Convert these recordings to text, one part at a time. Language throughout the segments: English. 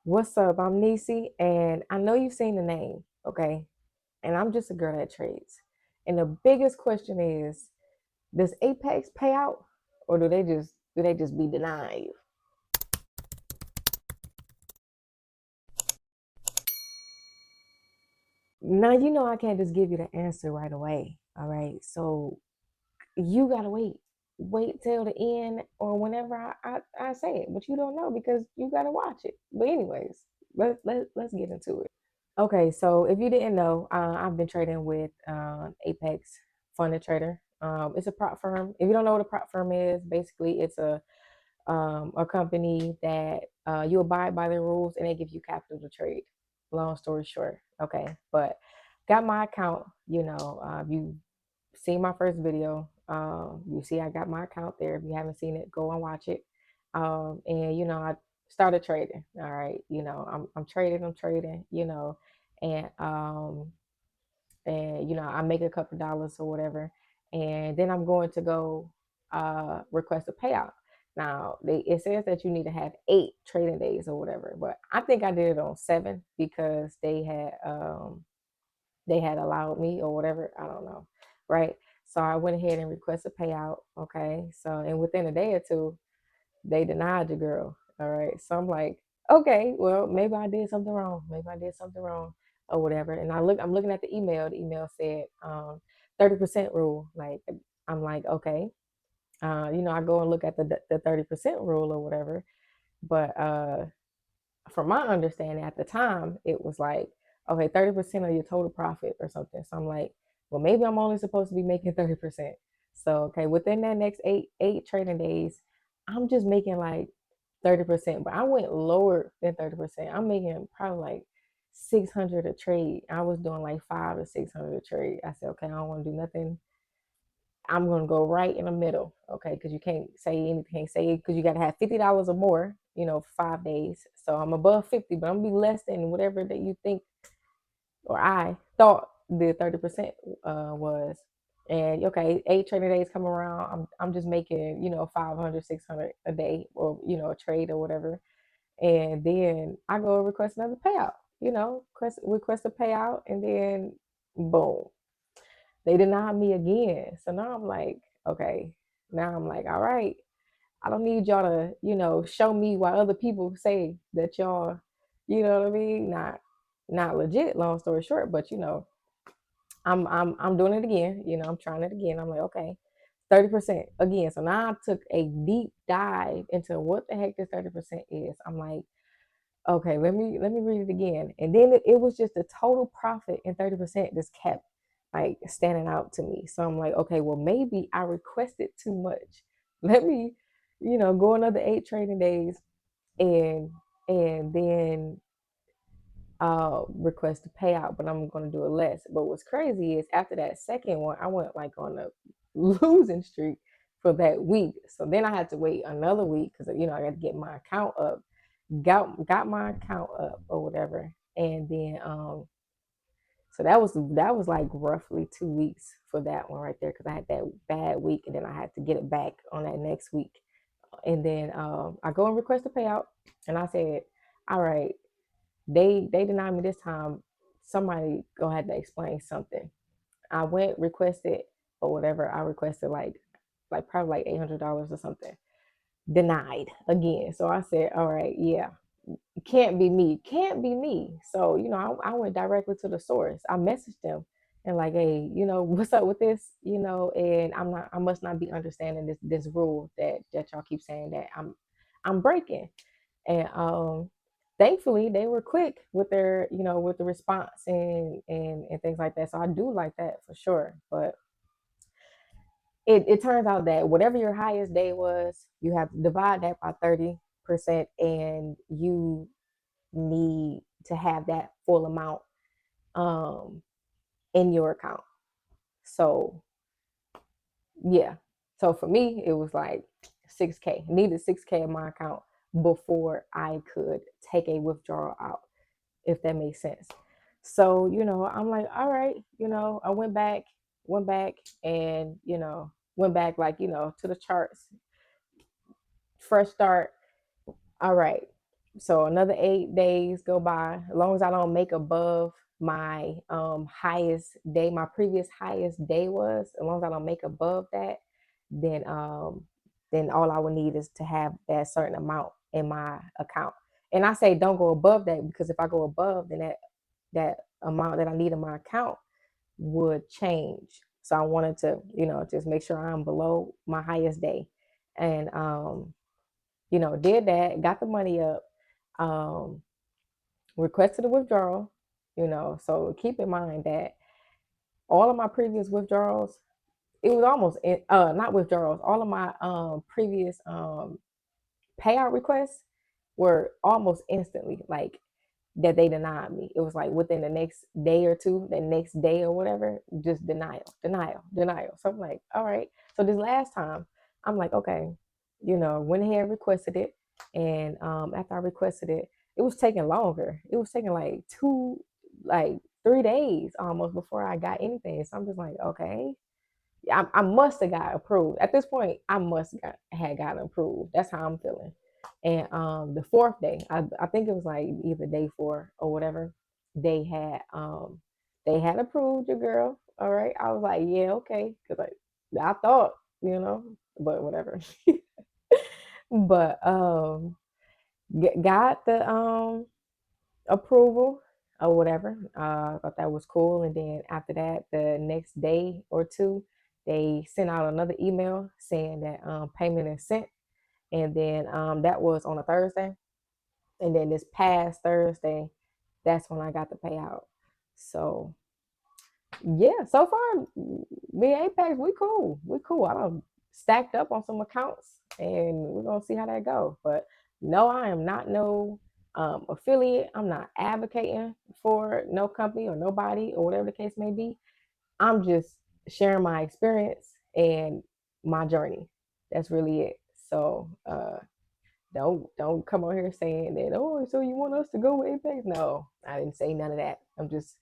What's up? I'm Nisi, and I know you've seen the name, okay? And I'm just a girl that trades. And the biggest question is, does Apex pay out, or do they just be denied? Now you know I can't just give you the answer right away. All right, so you gotta wait till the end or whenever I say it, but you don't know because you gotta watch it. But anyways, let's get into it. Okay, so if you didn't know, I've been trading with Apex Funded Trader. It's a prop firm. If you don't know what a prop firm is, basically it's a company that you abide by their rules and they give you capital to trade. Long story short, okay. But got my account. You see my first video. You see I got my account there. If you haven't seen it, go and watch it. And I started trading. All right, I'm trading. I'm trading. And I make a couple dollars or whatever, and then I'm going to go request a payout. Now it says that you need to have 8 trading days or whatever, but I think I did it on 7 because they had allowed me or whatever. I don't know, right? So I went ahead and requested a payout. Okay, so and within a day or two, they denied the girl. All right. So I'm like, okay, well, maybe I did something wrong. Maybe I did something wrong or whatever. And I'm looking at the email. The email said 30% rule. Like, I'm like, okay. I go and look at the 30% rule or whatever. But from my understanding at the time, it was like, okay, 30% of your total profit or something. So I'm like, well, maybe I'm only supposed to be making 30%. So okay, within that next eight trading days, I'm just making like 30%. But I went lower than 30%. I'm making probably like 600 a trade. I was doing like 5 to 600 a trade. I said, okay, I don't want to do nothing. I'm gonna go right in the middle, okay? Because you can't say anything, say because you gotta have $50 or more, for 5 days. So I'm above 50, but I'm gonna be less than whatever that you think or I thought the 30% was. And okay, 8 trading days come around. I'm just making 500, 600 a day, or a trade or whatever. And then I go request another payout. Request a payout, and then boom, they denied me again. So now I'm like, okay, now I'm like, all right, I don't need y'all to, show me why other people say that y'all, you know what I mean? Not legit, long story short, but I'm doing it again. I'm trying it again. I'm like, okay, 30% again. So now I took a deep dive into what the heck this 30% is. I'm like, okay, let me read it again. And then it was just the total profit, and 30% just kept like standing out to me. So I'm like, okay, well maybe I requested too much. Let me, go another 8 trading days, and then request a payout, but I'm gonna do it less. But what's crazy is after that second one, I went like on a losing streak for that week. So then I had to wait another week because I got to get my account up, got my account up or whatever, and then so that was like roughly 2 weeks for that one right there because I had that bad week, and then I had to get it back on that next week. And then I go and request a payout, and I said, all right, they denied me this time. Somebody gonna have to explain something. I went requested or whatever. I requested like probably like $800 or something. Denied again. So I said, all right, yeah, can't be me, can't be me. So I went directly to the source. I messaged them and like, hey, what's up with this? And I must not be understanding this rule that y'all keep saying that I'm breaking. And thankfully they were quick with their with the response and things like that. So I do like that for sure. But it turns out that whatever your highest day was, you have to divide that by 30%, and you need to have that full amount um in your account. So yeah. So for me, it was like 6K. Needed 6K in my account before I could take a withdrawal out, if that makes sense. So, I'm like, all right, I went back and, went back like, to the charts, fresh start. All right. So another 8 days go by. As long as I don't make above my highest day, my previous highest day was, as long as I don't make above that, then then all I would need is to have that certain amount in my account. And I say don't go above that, because if I go above, then that amount that I need in my account would change. So I wanted to, just make sure I'm below my highest day. And did that, got the money up, um, requested a withdrawal, So keep in mind that all of my previous withdrawals, it was almost not withdrawals, all of my previous payout requests were almost instantly, like, that they denied me. It was like within the next day or two, the next day or whatever, just denial, denial, denial. So I'm like, all right. So this last time, I'm like, okay, went ahead and requested it. And after I requested it, it was taking longer. It was taking like 3 days almost before I got anything. So I'm just like, okay, I must have got approved. At this point, I must had gotten approved. That's how I'm feeling. And the fourth day, I think it was like either day 4 or whatever, they had approved your girl. All right. I was like, yeah, okay. Cause I thought, but whatever. But got the approval or whatever. I thought that was cool. And then after that, the next day or two, they sent out another email saying that payment is sent. And then that was on a Thursday. And then this past Thursday, that's when I got the payout. So yeah, so far, me and Apex, we cool. We cool. I don't stacked up on some accounts, and we're gonna see how that goes. But no, I am not no affiliate. I'm not advocating for no company or nobody or whatever the case may be. I'm just sharing my experience and my journey. That's really it. So don't come on here saying that, oh, so you want us to go with Apex? No, I didn't say none of that. I'm just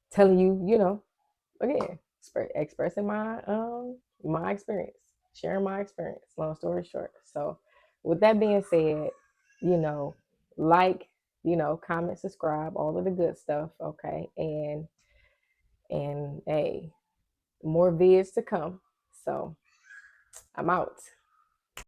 telling you, again, expressing my experience, sharing my experience. Long story short. So, with that being said, you know, like, comment, subscribe, all of the good stuff. Okay, and hey, more vids to come. So I'm out.